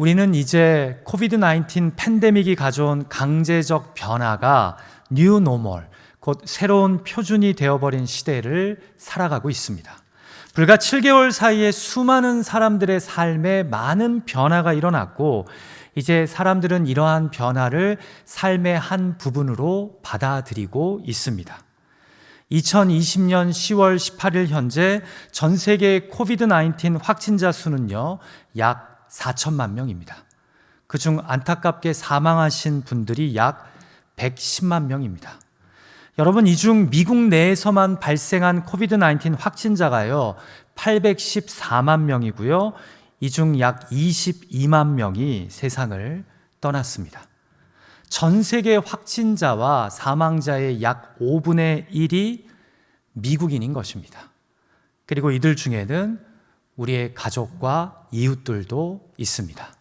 우리는 이제 코비드-19 팬데믹이 가져온 강제적 변화가 뉴 노멀, 곧 새로운 표준이 되어버린 시대를 살아가고 있습니다. 불과 7개월 사이에 수많은 사람들의 삶에 많은 변화가 일어났고, 이제 사람들은 이러한 변화를 삶의 한 부분으로 받아들이고 있습니다. 2020년 10월 18일 현재 전 세계 코비드-19 확진자 수는요, 약 4천만 명입니다. 그중 안타깝게 사망하신 분들이 약 110만 명입니다. 여러분, 이 중 미국 내에서만 발생한 코비드-19 확진자가요 814만 명이고요. 이 중 약 22만 명이 세상을 떠났습니다. 전 세계 확진자와 사망자의 약 5분의 1이 미국인인 것입니다. 그리고 이들 중에는 우리의 가족과 이웃들도 있습니다.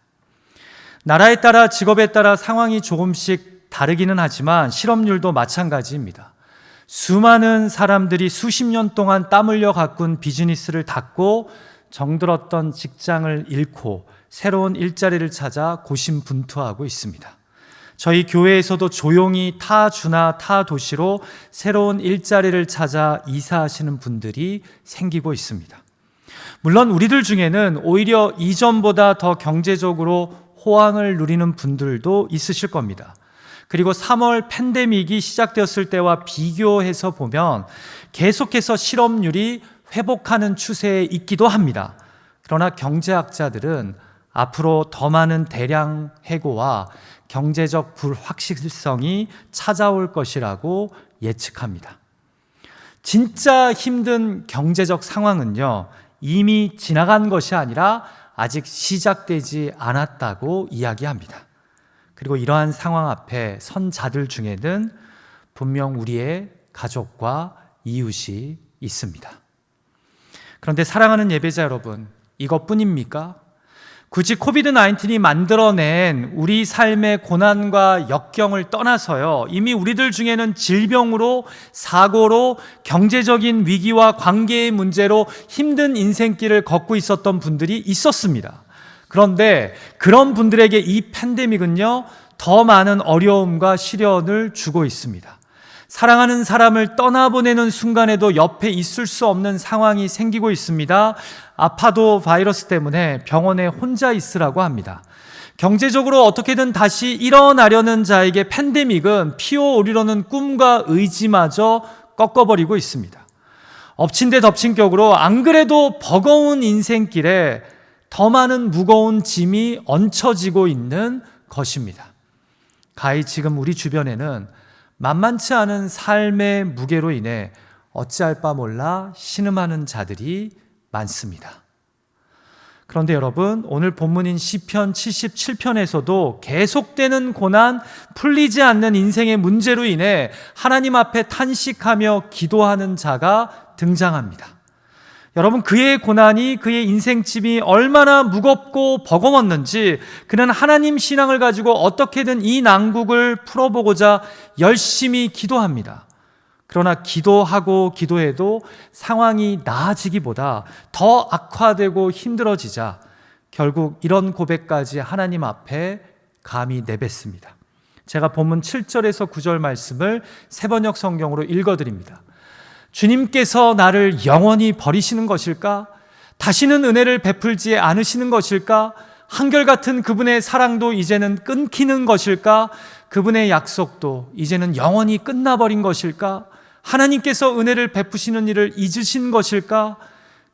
나라에 따라 직업에 따라 상황이 조금씩 다르기는 하지만 실업률도 마찬가지입니다. 수많은 사람들이 수십 년 동안 땀 흘려 가꾼 비즈니스를 닫고 정들었던 직장을 잃고 새로운 일자리를 찾아 고심분투하고 있습니다. 저희 교회에서도 조용히 타 주나 타 도시로 새로운 일자리를 찾아 이사하시는 분들이 생기고 있습니다. 물론 우리들 중에는 오히려 이전보다 더 경제적으로 호황을 누리는 분들도 있으실 겁니다. 그리고 3월 팬데믹이 시작되었을 때와 비교해서 보면 계속해서 실업률이 회복하는 추세에 있기도 합니다. 그러나 경제학자들은 앞으로 더 많은 대량 해고와 경제적 불확실성이 찾아올 것이라고 예측합니다. 진짜 힘든 경제적 상황은요, 이미 지나간 것이 아니라 아직 시작되지 않았다고 이야기합니다. 그리고 이러한 상황 앞에 선 자들 중에는 분명 우리의 가족과 이웃이 있습니다. 그런데 사랑하는 예배자 여러분, 이것뿐입니까? 굳이 코비드-19이 만들어낸 우리 삶의 고난과 역경을 떠나서요, 이미 우리들 중에는 질병으로, 사고로, 경제적인 위기와 관계의 문제로 힘든 인생길을 걷고 있었던 분들이 있었습니다. 그런데 그런 분들에게 이 팬데믹은요, 더 많은 어려움과 시련을 주고 있습니다. 사랑하는 사람을 떠나보내는 순간에도 옆에 있을 수 없는 상황이 생기고 있습니다. 아파도 바이러스 때문에 병원에 혼자 있으라고 합니다. 경제적으로 어떻게든 다시 일어나려는 자에게 팬데믹은 피어오르려는 꿈과 의지마저 꺾어버리고 있습니다. 엎친 데 덮친 격으로 안 그래도 버거운 인생길에 더 많은 무거운 짐이 얹혀지고 있는 것입니다. 가히 지금 우리 주변에는 만만치 않은 삶의 무게로 인해 어찌할 바 몰라 신음하는 자들이 많습니다. 그런데 여러분, 오늘 본문인 시편 77편에서도 계속되는 고난, 풀리지 않는 인생의 문제로 인해 하나님 앞에 탄식하며 기도하는 자가 등장합니다. 여러분, 그의 고난이, 그의 인생짐이 얼마나 무겁고 버거웠는지 그는 하나님 신앙을 가지고 어떻게든 이 난국을 풀어보고자 열심히 기도합니다. 그러나 기도하고 기도해도 상황이 나아지기보다 더 악화되고 힘들어지자 결국 이런 고백까지 하나님 앞에 감히 내뱉습니다. 제가 본문 7절에서 9절 말씀을 새번역 성경으로 읽어드립니다. 주님께서 나를 영원히 버리시는 것일까? 다시는 은혜를 베풀지 않으시는 것일까? 한결같은 그분의 사랑도 이제는 끊기는 것일까? 그분의 약속도 이제는 영원히 끝나버린 것일까? 하나님께서 은혜를 베푸시는 일을 잊으신 것일까?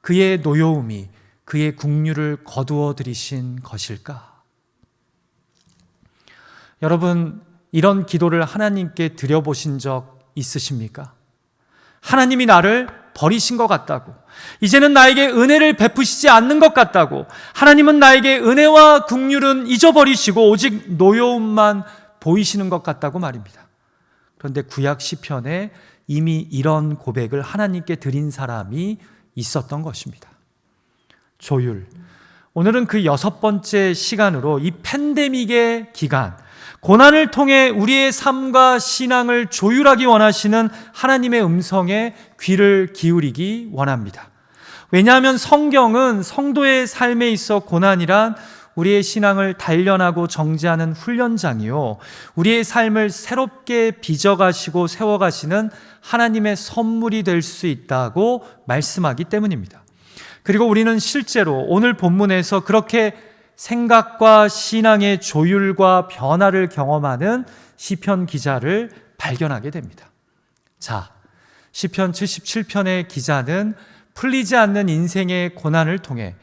그의 노여움이 그의 국류를 거두어 들이신 것일까? 여러분, 이런 기도를 하나님께 드려보신 적 있으십니까? 하나님이 나를 버리신 것 같다고, 이제는 나에게 은혜를 베푸시지 않는 것 같다고, 하나님은 나에게 은혜와 긍휼은 잊어버리시고 오직 노여움만 보이시는 것 같다고 말입니다. 그런데 구약 시편에 이미 이런 고백을 하나님께 드린 사람이 있었던 것입니다. 조율. 오늘은 그 6번째 시간으로 이 팬데믹의 기간, 고난을 통해 우리의 삶과 신앙을 조율하기 원하시는 하나님의 음성에 귀를 기울이기 원합니다. 왜냐하면 성경은 성도의 삶에 있어 고난이란 우리의 신앙을 단련하고 정지하는 훈련장이요, 우리의 삶을 새롭게 빚어가시고 세워가시는 하나님의 선물이 될 수 있다고 말씀하기 때문입니다. 그리고 우리는 실제로 오늘 본문에서 그렇게 생각과 신앙의 조율과 변화를 경험하는 시편 기자를 발견하게 됩니다. 자, 시편 77편의 기자는 풀리지 않는 인생의 고난을 통해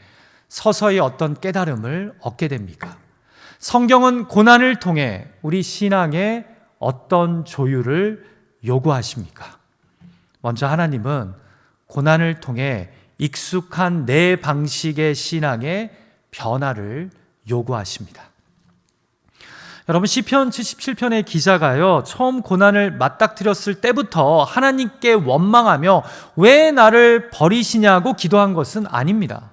서서히 어떤 깨달음을 얻게 됩니까? 성경은 고난을 통해 우리 신앙에 어떤 조율을 요구하십니까? 먼저 하나님은 고난을 통해 익숙한 내 방식의 신앙의 변화를 요구하십니다. 여러분, 시편 77편의 기자가요, 처음 고난을 맞닥뜨렸을 때부터 하나님께 원망하며 왜 나를 버리시냐고 기도한 것은 아닙니다.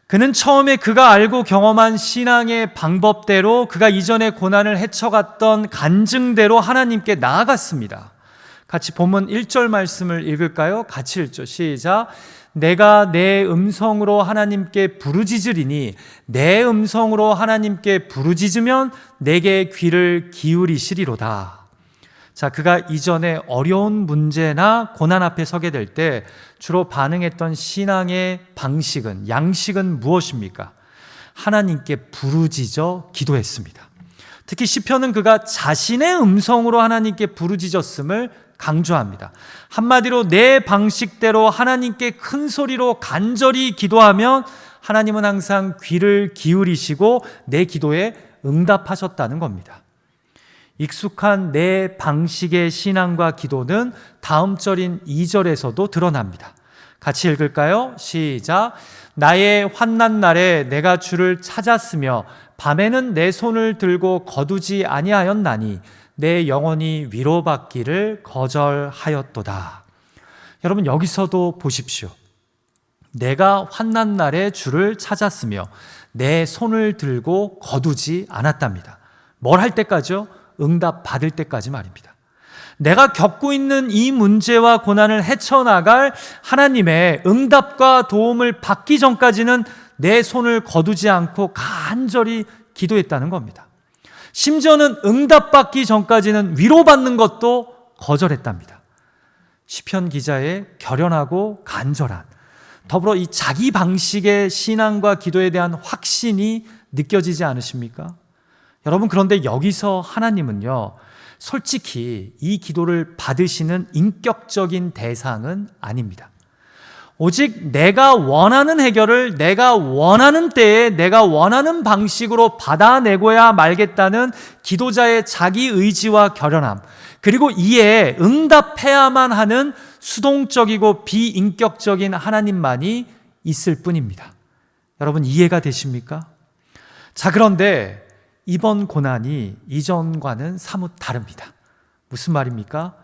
그는 처음에 그가 알고 경험한 신앙의 방법대로, 그가 이전에 고난을 헤쳐갔던 간증대로 하나님께 나아갔습니다. 같이 본문 1절 말씀을 읽을까요? 같이 읽죠. 시작. 내가 내 음성으로 하나님께 부르짖으리니 내 음성으로 하나님께 부르짖으면 내게 귀를 기울이시리로다. 자, 그가 이전에 어려운 문제나 고난 앞에 서게 될 때 주로 반응했던 신앙의 방식은, 양식은 무엇입니까? 하나님께 부르짖어 기도했습니다. 특히 시편은 그가 자신의 음성으로 하나님께 부르짖었음을 강조합니다. 한마디로 내 방식대로 하나님께 큰 소리로 간절히 기도하면 하나님은 항상 귀를 기울이시고 내 기도에 응답하셨다는 겁니다. 익숙한 내 방식의 신앙과 기도는 다음 절인 2절에서도 드러납니다. 같이 읽을까요? 시작. 나의 환난 날에 내가 주를 찾았으며 밤에는 내 손을 들고 거두지 아니하였나니 내 영혼이 위로받기를 거절하였도다. 여러분, 여기서도 보십시오. 내가 환난 날에 주를 찾았으며 내 손을 들고 거두지 않았답니다. 뭘 할 때까지요? 응답 받을 때까지 말입니다. 내가 겪고 있는 이 문제와 고난을 헤쳐나갈 하나님의 응답과 도움을 받기 전까지는 내 손을 거두지 않고 간절히 기도했다는 겁니다. 심지어는 응답받기 전까지는 위로받는 것도 거절했답니다. 시편 기자의 결연하고 간절한, 더불어 이 자기 방식의 신앙과 기도에 대한 확신이 느껴지지 않으십니까? 여러분, 그런데 여기서 하나님은요, 솔직히 이 기도를 받으시는 인격적인 대상은 아닙니다. 오직 내가 원하는 해결을 내가 원하는 때에 내가 원하는 방식으로 받아내고야 말겠다는 기도자의 자기 의지와 결연함, 그리고 이에 응답해야만 하는 수동적이고 비인격적인 하나님만이 있을 뿐입니다. 여러분, 이해가 되십니까? 자, 그런데 이번 고난이 이전과는 사뭇 다릅니다. 무슨 말입니까?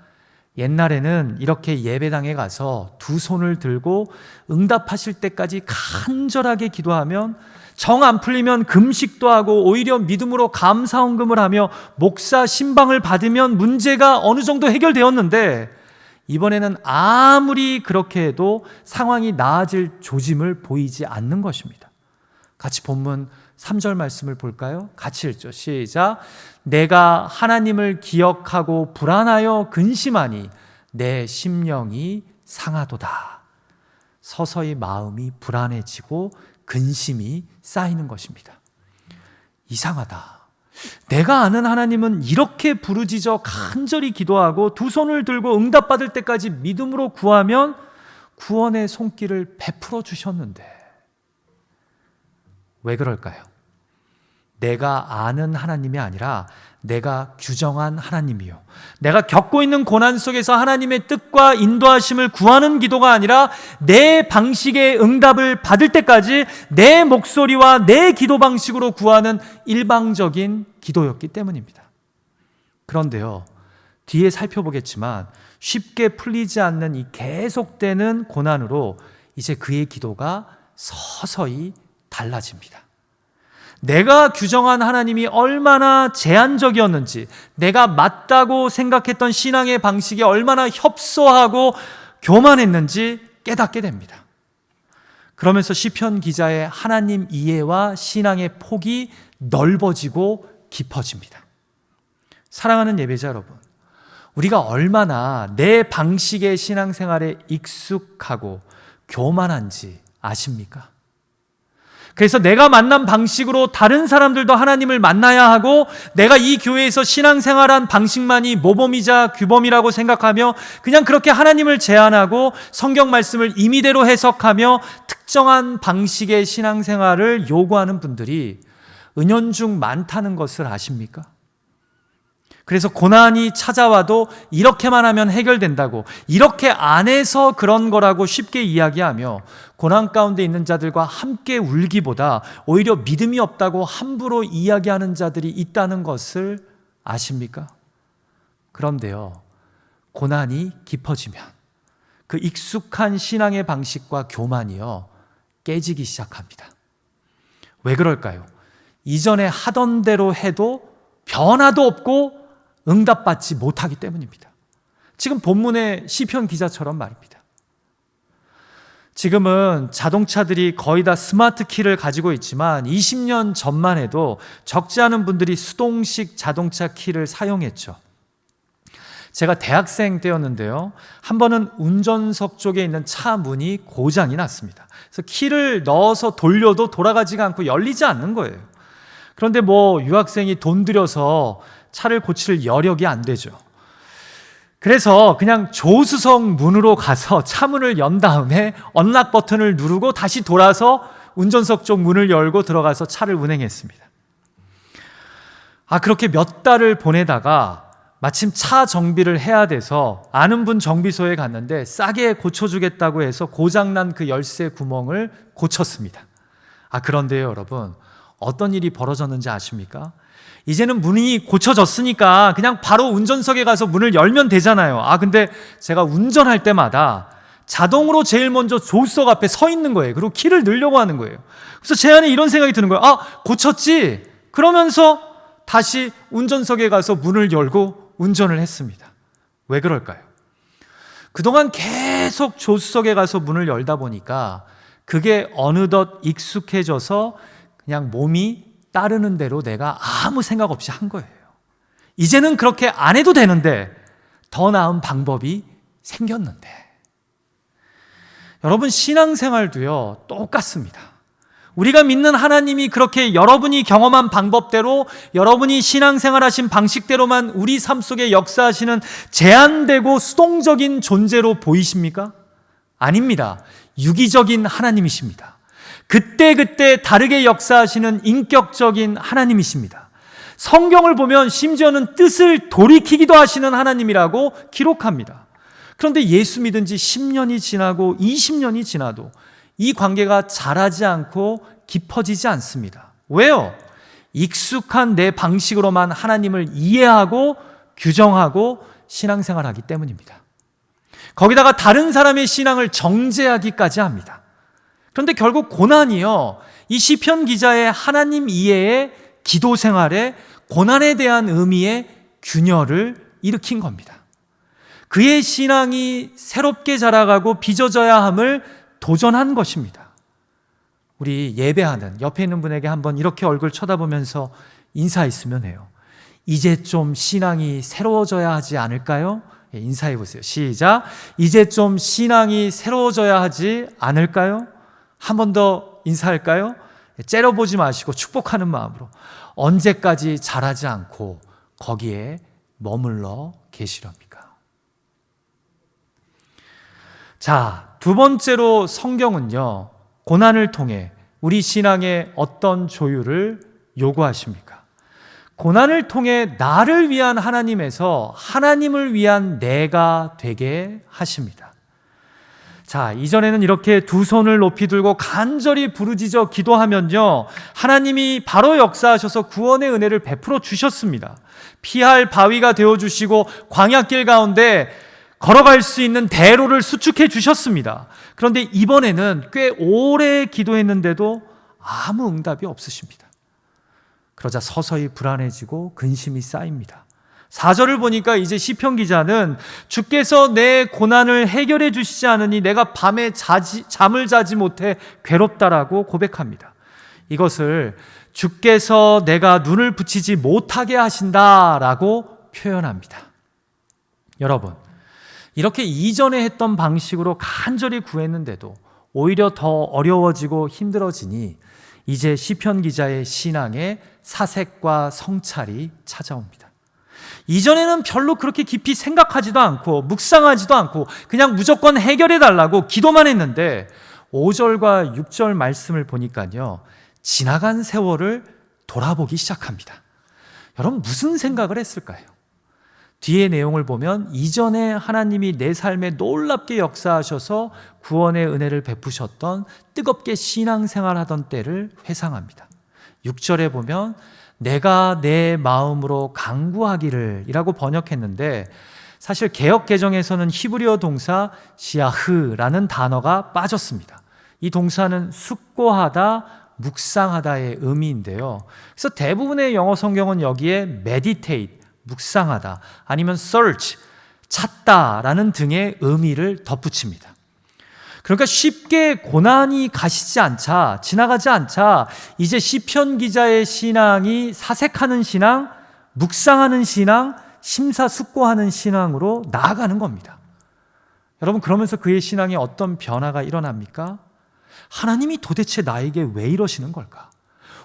옛날에는 이렇게 예배당에 가서 두 손을 들고 응답하실 때까지 간절하게 기도하면 정 안 풀리면 금식도 하고 오히려 믿음으로 감사헌금을 하며 목사 신방을 받으면 문제가 어느 정도 해결되었는데, 이번에는 아무리 그렇게 해도 상황이 나아질 조짐을 보이지 않는 것입니다. 같이 본문 3절 말씀을 볼까요? 같이 읽죠. 시작. 내가 하나님을 기억하고 불안하여 근심하니 내 심령이 상하도다. 서서히 마음이 불안해지고 근심이 쌓이는 것입니다. 이상하다. 내가 아는 하나님은 이렇게 부르짖어 간절히 기도하고 두 손을 들고 응답받을 때까지 믿음으로 구하면 구원의 손길을 베풀어 주셨는데 왜 그럴까요? 내가 아는 하나님이 아니라 내가 규정한 하나님이요, 내가 겪고 있는 고난 속에서 하나님의 뜻과 인도하심을 구하는 기도가 아니라 내 방식의 응답을 받을 때까지 내 목소리와 내 기도 방식으로 구하는 일방적인 기도였기 때문입니다. 그런데요, 뒤에 살펴보겠지만 쉽게 풀리지 않는 이 계속되는 고난으로 이제 그의 기도가 서서히 달라집니다. 내가 규정한 하나님이 얼마나 제한적이었는지, 내가 맞다고 생각했던 신앙의 방식이 얼마나 협소하고 교만했는지 깨닫게 됩니다. 그러면서 시편 기자의 하나님 이해와 신앙의 폭이 넓어지고 깊어집니다. 사랑하는 예배자 여러분, 우리가 얼마나 내 방식의 신앙생활에 익숙하고 교만한지 아십니까? 그래서 내가 만난 방식으로 다른 사람들도 하나님을 만나야 하고, 내가 이 교회에서 신앙생활한 방식만이 모범이자 규범이라고 생각하며 그냥 그렇게 하나님을 제안하고 성경 말씀을 임의대로 해석하며 특정한 방식의 신앙생활을 요구하는 분들이 은연중 많다는 것을 아십니까? 그래서 고난이 찾아와도 이렇게만 하면 해결된다고, 이렇게 안 해서 그런 거라고 쉽게 이야기하며 고난 가운데 있는 자들과 함께 울기보다 오히려 믿음이 없다고 함부로 이야기하는 자들이 있다는 것을 아십니까? 그런데요, 고난이 깊어지면 그 익숙한 신앙의 방식과 교만이요, 깨지기 시작합니다. 왜 그럴까요? 이전에 하던 대로 해도 변화도 없고 응답받지 못하기 때문입니다. 지금 본문의 시편 기자처럼 말입니다. 지금은 자동차들이 거의 다 스마트 키를 가지고 있지만 20년 전만 해도 적지 않은 분들이 수동식 자동차 키를 사용했죠. 제가 대학생 때였는데요, 한 번은 운전석 쪽에 있는 차 문이 고장이 났습니다. 그래서 키를 넣어서 돌려도 돌아가지가 않고 열리지 않는 거예요. 그런데 유학생이 돈 들여서 차를 고칠 여력이 안 되죠. 그래서 그냥 조수석 문으로 가서 차 문을 연 다음에 언락 버튼을 누르고 다시 돌아서 운전석 쪽 문을 열고 들어가서 차를 운행했습니다. 그렇게 몇 달을 보내다가 마침 차 정비를 해야 돼서 아는 분 정비소에 갔는데 싸게 고쳐주겠다고 해서 고장난 그 열쇠 구멍을 고쳤습니다. 그런데요, 여러분, 어떤 일이 벌어졌는지 아십니까? 이제는 문이 고쳐졌으니까 그냥 바로 운전석에 가서 문을 열면 되잖아요. 근데 제가 운전할 때마다 자동으로 제일 먼저 조수석 앞에 서 있는 거예요. 그리고 키를 넣으려고 하는 거예요. 그래서 제 안에 이런 생각이 드는 거예요. 고쳤지? 그러면서 다시 운전석에 가서 문을 열고 운전을 했습니다. 왜 그럴까요? 그동안 계속 조수석에 가서 문을 열다 보니까 그게 어느덧 익숙해져서 그냥 몸이 따르는 대로 내가 아무 생각 없이 한 거예요. 이제는 그렇게 안 해도 되는데 더 나은 방법이 생겼는데. 여러분, 신앙생활도요, 똑같습니다. 우리가 믿는 하나님이 그렇게 여러분이 경험한 방법대로, 여러분이 신앙생활하신 방식대로만 우리 삶 속에 역사하시는 제한되고 수동적인 존재로 보이십니까? 아닙니다. 유기적인 하나님이십니다. 그때그때 다르게 역사하시는 인격적인 하나님이십니다. 성경을 보면 심지어는 뜻을 돌이키기도 하시는 하나님이라고 기록합니다. 그런데 예수 믿은 지 10년이 지나고 20년이 지나도 이 관계가 자라지 않고 깊어지지 않습니다. 왜요? 익숙한 내 방식으로만 하나님을 이해하고 규정하고 신앙생활하기 때문입니다. 거기다가 다른 사람의 신앙을 정죄하기까지 합니다. 그런데 결국 고난이요, 이 시편 기자의 하나님 이해의 기도 생활에 고난에 대한 의미의 균열을 일으킨 겁니다. 그의 신앙이 새롭게 자라가고 빚어져야 함을 도전한 것입니다. 우리 예배하는 옆에 있는 분에게 한번 이렇게 얼굴 쳐다보면서 인사했으면 해요. 이제 좀 신앙이 새로워져야 하지 않을까요? 인사해 보세요. 시작. 이제 좀 신앙이 새로워져야 하지 않을까요? 한 번 더 인사할까요? 째려보지 마시고 축복하는 마음으로. 언제까지 자라지 않고 거기에 머물러 계시렵니까? 자, 두 번째로 성경은요, 고난을 통해 우리 신앙에 어떤 조율을 요구하십니까? 고난을 통해 나를 위한 하나님에서 하나님을 위한 내가 되게 하십니다. 자, 이전에는 이렇게 두 손을 높이 들고 간절히 부르짖어 기도하면요, 하나님이 바로 역사하셔서 구원의 은혜를 베풀어 주셨습니다. 피할 바위가 되어주시고 광야길 가운데 걸어갈 수 있는 대로를 수축해 주셨습니다. 그런데 이번에는 꽤 오래 기도했는데도 아무 응답이 없으십니다. 그러자 서서히 불안해지고 근심이 쌓입니다. 4절을 보니까 이제 시편 기자는 주께서 내 고난을 해결해 주시지 않으니 내가 밤에 잠을 자지 못해 괴롭다라고 고백합니다. 이것을 주께서 내가 눈을 붙이지 못하게 하신다라고 표현합니다. 여러분, 이렇게 이전에 했던 방식으로 간절히 구했는데도 오히려 더 어려워지고 힘들어지니 이제 시편 기자의 신앙에 사색과 성찰이 찾아옵니다. 이전에는 별로 그렇게 깊이 생각하지도 않고 묵상하지도 않고 그냥 무조건 해결해 달라고 기도만 했는데 5절과 6절 말씀을 보니까요, 지나간 세월을 돌아보기 시작합니다. 여러분, 무슨 생각을 했을까요? 뒤의 내용을 보면 이전에 하나님이 내 삶에 놀랍게 역사하셔서 구원의 은혜를 베푸셨던 뜨겁게 신앙생활하던 때를 회상합니다. 6절에 보면 내가 내 마음으로 간구하기를 이라고 번역했는데 사실 개역 개정에서는 히브리어 동사 시아흐라는 단어가 빠졌습니다. 이 동사는 숙고하다, 묵상하다의 의미인데요. 그래서 대부분의 영어 성경은 여기에 meditate, 묵상하다, 아니면 search, 찾다라는 등의 의미를 덧붙입니다. 그러니까 쉽게 고난이 가시지 않자, 지나가지 않자 이제 시편 기자의 신앙이 사색하는 신앙, 묵상하는 신앙, 심사숙고하는 신앙으로 나아가는 겁니다. 여러분, 그러면서 그의 신앙에 어떤 변화가 일어납니까? 하나님이 도대체 나에게 왜 이러시는 걸까?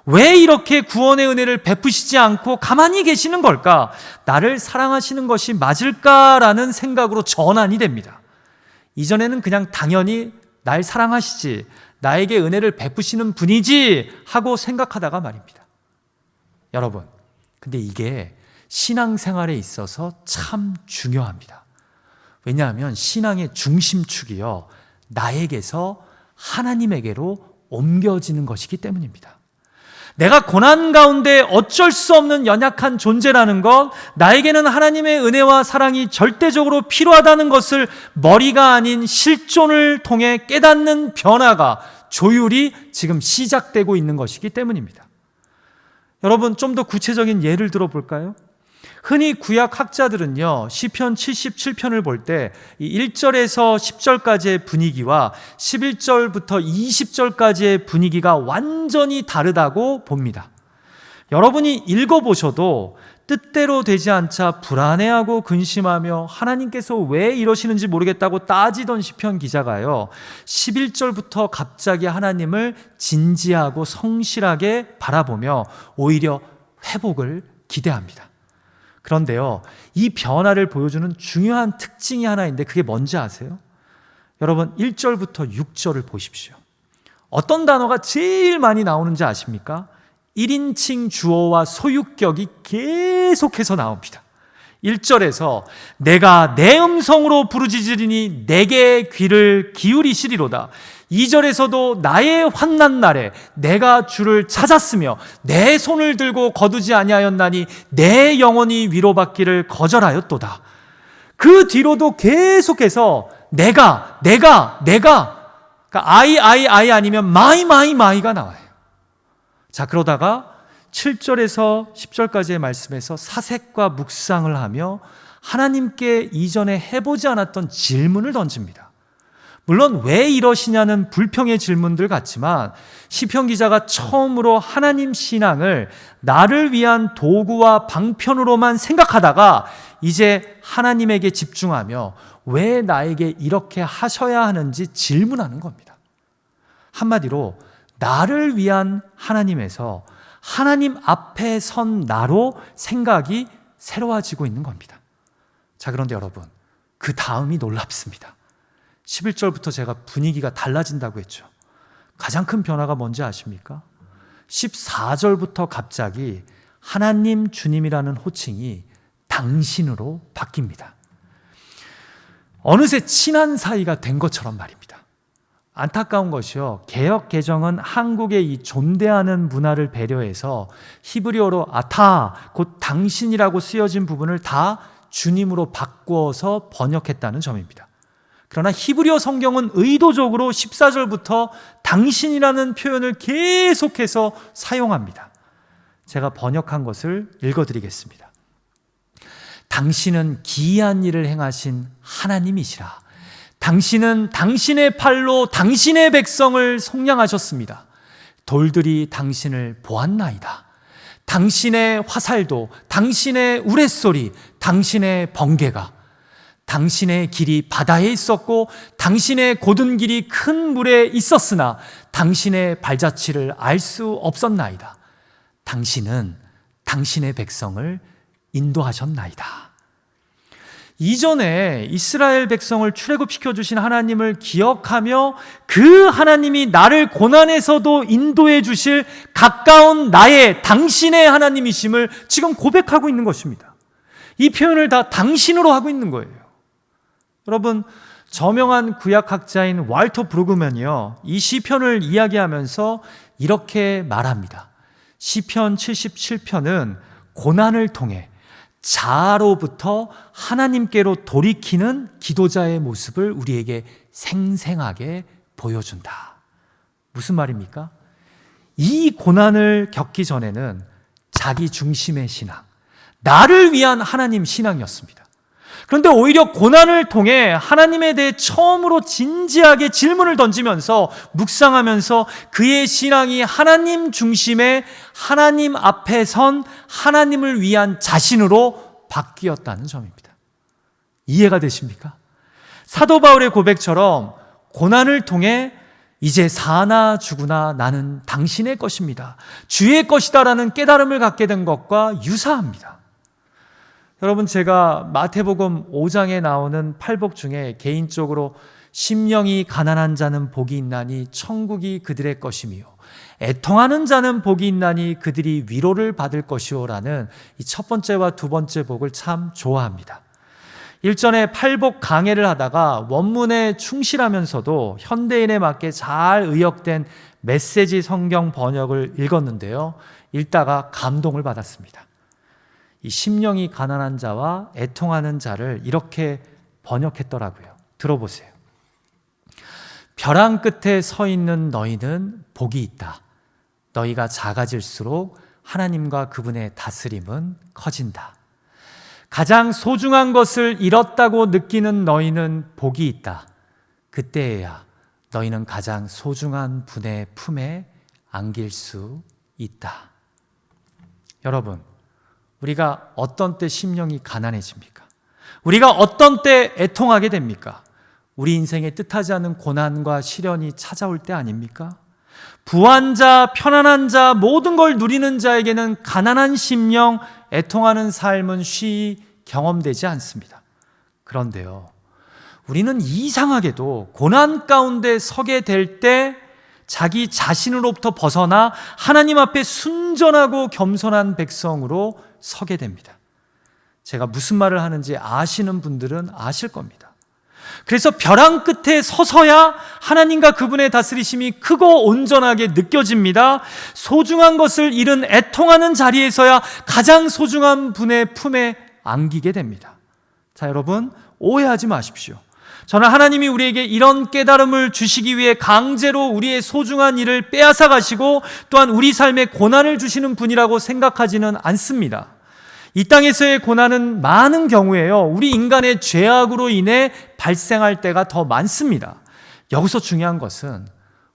왜 이렇게 구원의 은혜를 베푸시지 않고 가만히 계시는 걸까? 나를 사랑하시는 것이 맞을까라는 생각으로 전환이 됩니다. 이전에는 그냥 당연히 날 사랑하시지, 나에게 은혜를 베푸시는 분이지 하고 생각하다가 말입니다. 여러분, 근데 이게 신앙생활에 있어서 참 중요합니다. 왜냐하면 신앙의 중심축이요, 나에게서 하나님에게로 옮겨지는 것이기 때문입니다. 내가 고난 가운데 어쩔 수 없는 연약한 존재라는 것, 나에게는 하나님의 은혜와 사랑이 절대적으로 필요하다는 것을 머리가 아닌 실존을 통해 깨닫는 변화가, 조율이 지금 시작되고 있는 것이기 때문입니다. 여러분, 좀 더 구체적인 예를 들어볼까요? 흔히 구약 학자들은요, 시편 77편을 볼 때 1절에서 10절까지의 분위기와 11절부터 20절까지의 분위기가 완전히 다르다고 봅니다. 여러분이 읽어보셔도 뜻대로 되지 않자 불안해하고 근심하며 하나님께서 왜 이러시는지 모르겠다고 따지던 시편 기자가요, 11절부터 갑자기 하나님을 진지하고 성실하게 바라보며 오히려 회복을 기대합니다. 그런데요, 이 변화를 보여주는 중요한 특징이 하나 있는데 그게 뭔지 아세요? 여러분, 1절부터 6절을 보십시오. 어떤 단어가 제일 많이 나오는지 아십니까? 1인칭 주어와 소유격이 계속해서 나옵니다. 1절에서 내가 내 음성으로 부르짖으리니 내게 귀를 기울이시리로다. 2절에서도 나의 환난 날에 내가 주를 찾았으며 내 손을 들고 거두지 아니하였나니 내 영혼이 위로받기를 거절하였도다. 그 뒤로도 계속해서 내가 그러니까 I 아니면 my가 나와요. 자, 그러다가 7절에서 10절까지의 말씀에서 사색과 묵상을 하며 하나님께 이전에 해보지 않았던 질문을 던집니다. 물론 왜 이러시냐는 불평의 질문들 같지만 시편 기자가 처음으로 하나님 신앙을 나를 위한 도구와 방편으로만 생각하다가 이제 하나님에게 집중하며 왜 나에게 이렇게 하셔야 하는지 질문하는 겁니다. 한마디로 나를 위한 하나님에서 하나님 앞에 선 나로 생각이 새로워지고 있는 겁니다. 자, 그런데 여러분, 그 다음이 놀랍습니다. 11절부터 제가 분위기가 달라진다고 했죠. 가장 큰 변화가 뭔지 아십니까? 14절부터 갑자기 하나님 주님이라는 호칭이 당신으로 바뀝니다. 어느새 친한 사이가 된 것처럼 말입니다. 안타까운 것이요, 개역 개정은 한국의 이 존대하는 문화를 배려해서 히브리어로 아타, 곧 당신이라고 쓰여진 부분을 다 주님으로 바꾸어서 번역했다는 점입니다. 그러나 히브리어 성경은 의도적으로 14절부터 당신이라는 표현을 계속해서 사용합니다. 제가 번역한 것을 읽어드리겠습니다. 당신은 기이한 일을 행하신 하나님이시라. 당신은 당신의 팔로 당신의 백성을 속량하셨습니다. 돌들이 당신을 보았나이다. 당신의 화살도, 당신의 우레소리, 당신의 번개가, 당신의 길이 바다에 있었고 당신의 곧은 길이 큰 물에 있었으나 당신의 발자취를 알 수 없었나이다. 당신은 당신의 백성을 인도하셨나이다. 이전에 이스라엘 백성을 출애굽시켜 주신 하나님을 기억하며 그 하나님이 나를 고난에서도 인도해 주실 가까운 나의 당신의 하나님이심을 지금 고백하고 있는 것입니다. 이 표현을 다 당신으로 하고 있는 거예요. 여러분, 저명한 구약학자인 왈터 브루그먼이요, 이 시편을 이야기하면서 이렇게 말합니다. 시편 77편은 고난을 통해 자아로부터 하나님께로 돌이키는 기도자의 모습을 우리에게 생생하게 보여준다. 무슨 말입니까? 이 고난을 겪기 전에는 자기 중심의 신앙, 나를 위한 하나님 신앙이었습니다. 그런데 오히려 고난을 통해 하나님에 대해 처음으로 진지하게 질문을 던지면서 묵상하면서 그의 신앙이 하나님 중심의 하나님 앞에 선 하나님을 위한 자신으로 바뀌었다는 점입니다. 이해가 되십니까? 사도 바울의 고백처럼 고난을 통해 이제 사나 죽으나 나는 당신의 것입니다, 주의 것이다라는 깨달음을 갖게 된 것과 유사합니다. 여러분, 제가 마태복음 5장에 나오는 팔복 중에 개인적으로 심령이 가난한 자는 복이 있나니 천국이 그들의 것이며 애통하는 자는 복이 있나니 그들이 위로를 받을 것이오라는 이 첫 번째와 두 번째 복을 참 좋아합니다. 일전에 팔복 강해를 하다가 원문에 충실하면서도 현대인에 맞게 잘 의역된 메시지 성경 번역을 읽었는데요, 읽다가 감동을 받았습니다. 이 심령이 가난한 자와 애통하는 자를 이렇게 번역했더라고요. 들어보세요. 벼랑 끝에 서 있는 너희는 복이 있다. 너희가 작아질수록 하나님과 그분의 다스림은 커진다. 가장 소중한 것을 잃었다고 느끼는 너희는 복이 있다. 그때에야 너희는 가장 소중한 분의 품에 안길 수 있다. 여러분, 우리가 어떤 때 심령이 가난해집니까? 우리가 어떤 때 애통하게 됩니까? 우리 인생에 뜻하지 않은 고난과 시련이 찾아올 때 아닙니까? 부한 자, 편안한 자, 모든 걸 누리는 자에게는 가난한 심령, 애통하는 삶은 쉬이 경험되지 않습니다. 그런데요, 우리는 이상하게도 고난 가운데 서게 될 때 자기 자신으로부터 벗어나 하나님 앞에 순전하고 겸손한 백성으로 서게 됩니다. 제가 무슨 말을 하는지 아시는 분들은 아실 겁니다. 그래서 벼랑 끝에 서서야 하나님과 그분의 다스리심이 크고 온전하게 느껴집니다. 소중한 것을 잃은 애통하는 자리에서야 가장 소중한 분의 품에 안기게 됩니다. 자, 여러분, 오해하지 마십시오. 저는 하나님이 우리에게 이런 깨달음을 주시기 위해 강제로 우리의 소중한 일을 빼앗아 가시고 또한 우리 삶에 고난을 주시는 분이라고 생각하지는 않습니다. 이 땅에서의 고난은 많은 경우에요, 우리 인간의 죄악으로 인해 발생할 때가 더 많습니다. 여기서 중요한 것은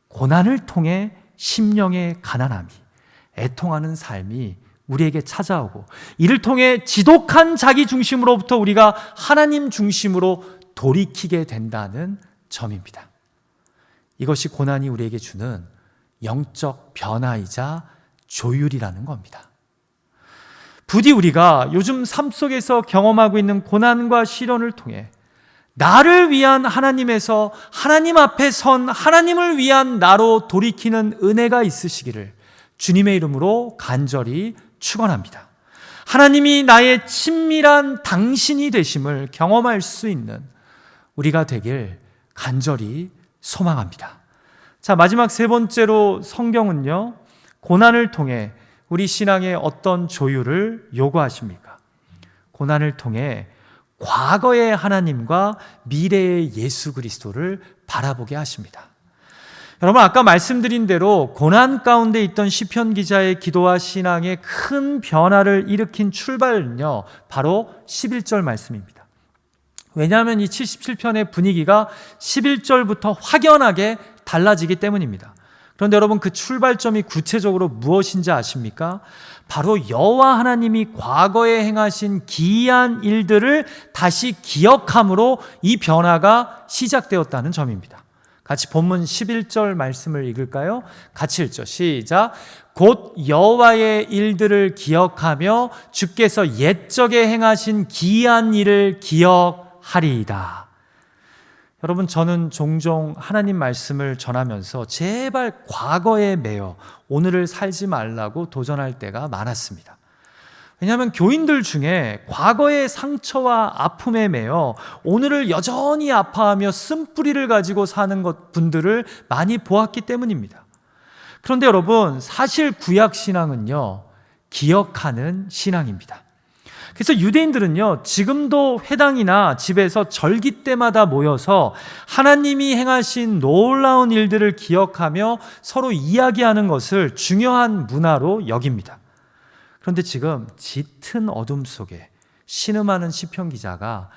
고난을 통해 심령의 가난함이, 애통하는 삶이 우리에게 찾아오고 이를 통해 지독한 자기 중심으로부터 우리가 하나님 중심으로 돌이키게 된다는 점입니다. 이것이 고난이 우리에게 주는 영적 변화이자 조율이라는 겁니다. 부디 우리가 요즘 삶 속에서 경험하고 있는 고난과 시련을 통해 나를 위한 하나님에서 하나님 앞에 선 하나님을 위한 나로 돌이키는 은혜가 있으시기를 주님의 이름으로 간절히 축원합니다. 하나님이 나의 친밀한 당신이 되심을 경험할 수 있는 우리가 되길 간절히 소망합니다. 자, 마지막 세 번째로 성경은요, 고난을 통해 우리 신앙에 어떤 조율을 요구하십니까? 고난을 통해 과거의 하나님과 미래의 예수 그리스도를 바라보게 하십니다. 여러분, 아까 말씀드린 대로 고난 가운데 있던 시편 기자의 기도와 신앙에 큰 변화를 일으킨 출발은요, 바로 11절 말씀입니다. 왜냐하면 이 77편의 분위기가 11절부터 확연하게 달라지기 때문입니다. 그런데 여러분, 그 출발점이 구체적으로 무엇인지 아십니까? 바로 여호와 하나님이 과거에 행하신 기이한 일들을 다시 기억함으로 이 변화가 시작되었다는 점입니다. 같이 본문 11절 말씀을 읽을까요? 같이 읽죠. 시작. 곧 여호와의 일들을 기억하며 주께서 옛적에 행하신 기이한 일을 기억하리이다. 여러분, 저는 종종 하나님 말씀을 전하면서 제발 과거에 매여 오늘을 살지 말라고 도전할 때가 많았습니다. 왜냐하면 교인들 중에 과거의 상처와 아픔에 매여 오늘을 여전히 아파하며 쓴뿌리를 가지고 사는 분들을 많이 보았기 때문입니다. 그런데 여러분, 사실 구약신앙은요, 기억하는 신앙입니다. 그래서 유대인들은요, 지금도 회당이나 집에서 절기 때마다 모여서 하나님이 행하신 놀라운 일들을 기억하며 서로 이야기하는 것을 중요한 문화로 여깁니다. 그런데 지금 짙은 어둠 속에 신음하는 시편 기자가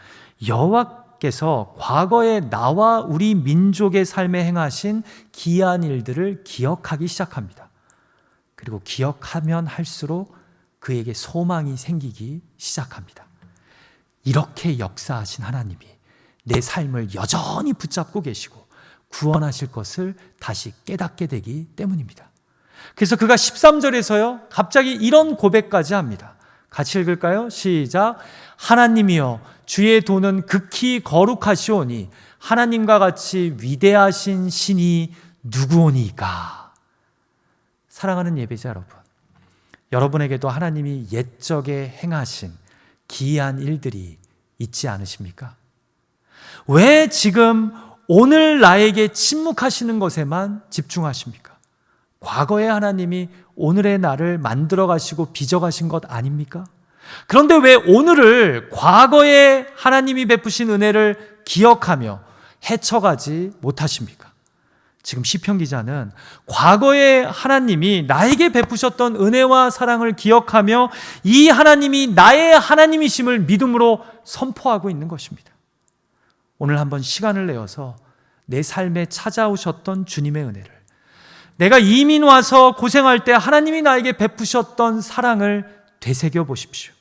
여호와께서 과거에 나와 우리 민족의 삶에 행하신 기이한 일들을 기억하기 시작합니다. 그리고 기억하면 할수록 그에게 소망이 생기기 시작합니다. 이렇게 역사하신 하나님이 내 삶을 여전히 붙잡고 계시고 구원하실 것을 다시 깨닫게 되기 때문입니다. 그래서 그가 13절에서요, 갑자기 이런 고백까지 합니다. 같이 읽을까요? 시작. 하나님이여, 주의 도는 극히 거룩하시오니 하나님과 같이 위대하신 신이 누구오니까. 사랑하는 예배자 여러분, 여러분에게도 하나님이 옛적에 행하신 기이한 일들이 있지 않으십니까? 왜 지금 오늘 나에게 침묵하시는 것에만 집중하십니까? 과거의 하나님이 오늘의 나를 만들어 가시고 빚어 가신 것 아닙니까? 그런데 왜 오늘을 과거에 하나님이 베푸신 은혜를 기억하며 헤쳐가지 못하십니까? 지금 시편 기자는 과거에 하나님이 나에게 베푸셨던 은혜와 사랑을 기억하며 이 하나님이 나의 하나님이심을 믿음으로 선포하고 있는 것입니다. 오늘 한번 시간을 내어서 내 삶에 찾아오셨던 주님의 은혜를, 내가 이민 와서 고생할 때 하나님이 나에게 베푸셨던 사랑을 되새겨 보십시오.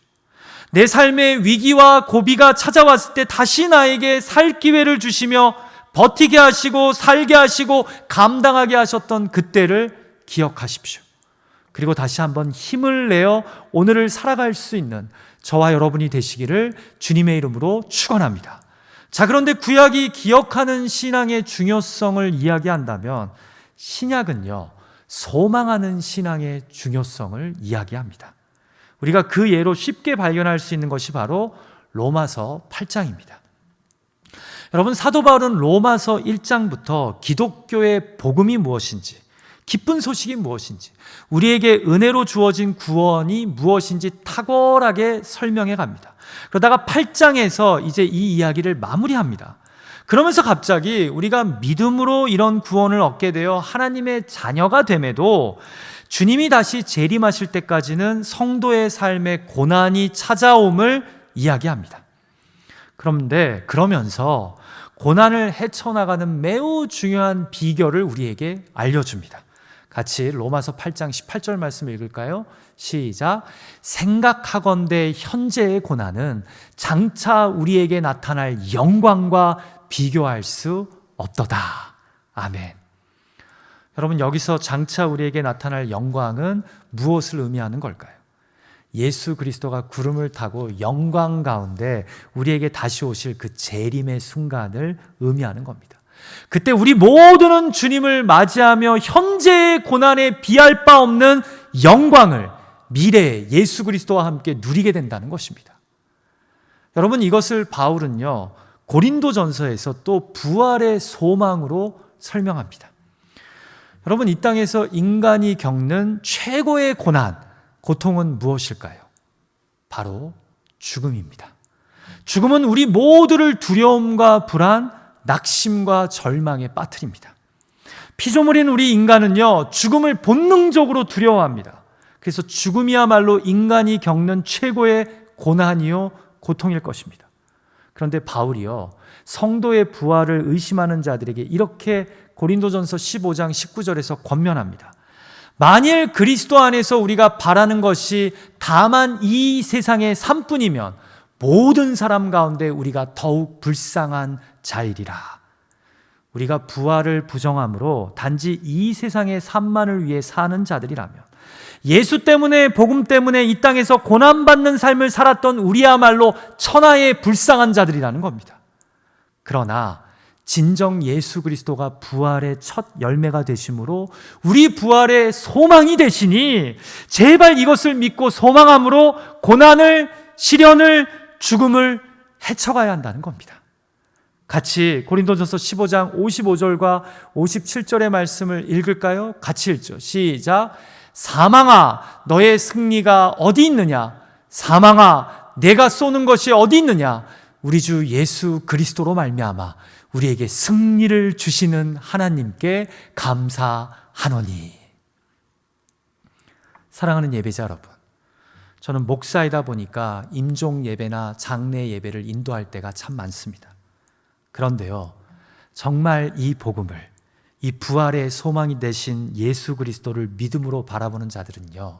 내 삶의 위기와 고비가 찾아왔을 때 다시 나에게 살 기회를 주시며 버티게 하시고 살게 하시고 감당하게 하셨던 그때를 기억하십시오. 그리고 다시 한번 힘을 내어 오늘을 살아갈 수 있는 저와 여러분이 되시기를 주님의 이름으로 축원합니다. 자, 그런데 구약이 기억하는 신앙의 중요성을 이야기한다면 신약은요, 소망하는 신앙의 중요성을 이야기합니다. 우리가 그 예로 쉽게 발견할 수 있는 것이 바로 로마서 8장입니다. 여러분, 사도 바울은 로마서 1장부터 기독교의 복음이 무엇인지, 기쁜 소식이 무엇인지, 우리에게 은혜로 주어진 구원이 무엇인지 탁월하게 설명해 갑니다. 그러다가 8장에서 이제 이 이야기를 마무리합니다. 그러면서 갑자기 우리가 믿음으로 이런 구원을 얻게 되어 하나님의 자녀가 됨에도 주님이 다시 재림하실 때까지는 성도의 삶에 고난이 찾아옴을 이야기합니다. 그런데 그러면서 고난을 헤쳐나가는 매우 중요한 비결을 우리에게 알려줍니다. 같이 로마서 8장 18절 말씀 읽을까요? 시작. 생각하건대 현재의 고난은 장차 우리에게 나타날 영광과 비교할 수 없도다. 아멘. 여러분, 여기서 장차 우리에게 나타날 영광은 무엇을 의미하는 걸까요? 예수 그리스도가 구름을 타고 영광 가운데 우리에게 다시 오실 그 재림의 순간을 의미하는 겁니다. 그때 우리 모두는 주님을 맞이하며 현재의 고난에 비할 바 없는 영광을 미래에 예수 그리스도와 함께 누리게 된다는 것입니다. 여러분, 이것을 바울은요, 고린도전서에서 또 부활의 소망으로 설명합니다. 여러분, 이 땅에서 인간이 겪는 최고의 고난, 고통은 무엇일까요? 바로 죽음입니다. 죽음은 우리 모두를 두려움과 불안, 낙심과 절망에 빠뜨립니다. 피조물인 우리 인간은요, 죽음을 본능적으로 두려워합니다. 그래서 죽음이야말로 인간이 겪는 최고의 고난이요, 고통일 것입니다. 그런데 바울이요, 성도의 부활을 의심하는 자들에게 이렇게 고린도전서 15장 19절에서 권면합니다. 만일 그리스도 안에서 우리가 바라는 것이 다만 이 세상의 삶뿐이면 모든 사람 가운데 우리가 더욱 불쌍한 자이리라. 우리가 부활을 부정함으로 단지 이 세상의 삶만을 위해 사는 자들이라면, 예수 때문에, 복음 때문에 이 땅에서 고난받는 삶을 살았던 우리야말로 천하의 불쌍한 자들이라는 겁니다. 그러나 진정 예수 그리스도가 부활의 첫 열매가 되심으로 우리 부활의 소망이 되시니 제발 이것을 믿고 소망함으로 고난을, 시련을, 죽음을 헤쳐가야 한다는 겁니다. 같이 고린도전서 15장 55절과 57절의 말씀을 읽을까요? 같이 읽죠. 시작. 사망아, 너의 승리가 어디 있느냐? 사망아, 내가 쏘는 것이 어디 있느냐? 우리 주 예수 그리스도로 말미암아 우리에게 승리를 주시는 하나님께 감사하노니. 사랑하는 예배자 여러분, 저는 목사이다 보니까 임종 예배나 장례 예배를 인도할 때가 참 많습니다. 그런데요, 정말 이 복음을, 이 부활의 소망이 되신 예수 그리스도를 믿음으로 바라보는 자들은요,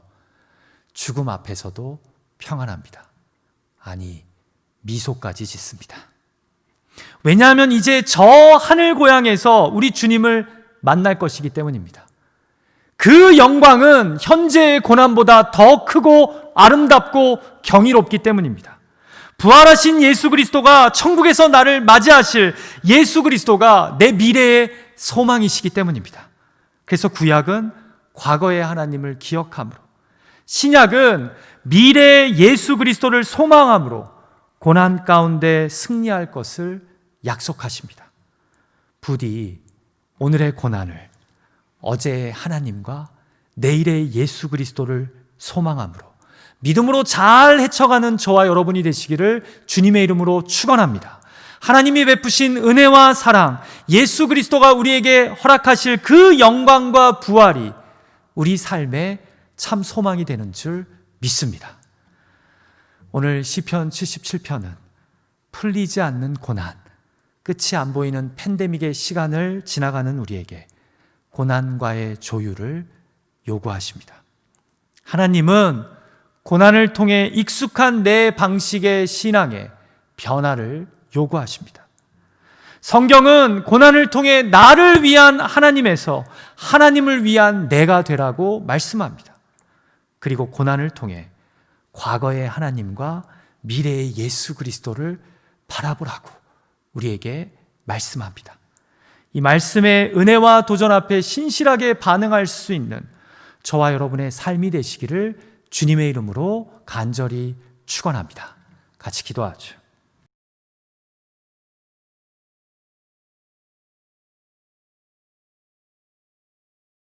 죽음 앞에서도 평안합니다. 아니, 미소까지 짓습니다. 왜냐하면 이제 저 하늘 고향에서 우리 주님을 만날 것이기 때문입니다. 그 영광은 현재의 고난보다 더 크고 아름답고 경이롭기 때문입니다. 부활하신 예수 그리스도가, 천국에서 나를 맞이하실 예수 그리스도가 내 미래의 소망이시기 때문입니다. 그래서 구약은 과거의 하나님을 기억함으로, 신약은 미래의 예수 그리스도를 소망함으로 고난 가운데 승리할 것을 약속하십니다. 부디 오늘의 고난을 어제의 하나님과 내일의 예수 그리스도를 소망함으로 믿음으로 잘 헤쳐가는 저와 여러분이 되시기를 주님의 이름으로 축원합니다. 하나님이 베푸신 은혜와 사랑, 예수 그리스도가 우리에게 허락하실 그 영광과 부활이 우리 삶의 참 소망이 되는 줄 믿습니다. 오늘 시편 77편은 풀리지 않는 고난, 끝이 안 보이는 팬데믹의 시간을 지나가는 우리에게 고난과의 조율을 요구하십니다. 하나님은 고난을 통해 익숙한 내 방식의 신앙에 변화를 요구하십니다. 성경은 고난을 통해 나를 위한 하나님에서 하나님을 위한 내가 되라고 말씀합니다. 그리고 고난을 통해 과거의 하나님과 미래의 예수 그리스도를 바라보라고 우리에게 말씀합니다. 이 말씀의 은혜와 도전 앞에 신실하게 반응할 수 있는 저와 여러분의 삶이 되시기를 주님의 이름으로 간절히 축원합니다. 같이 기도하죠.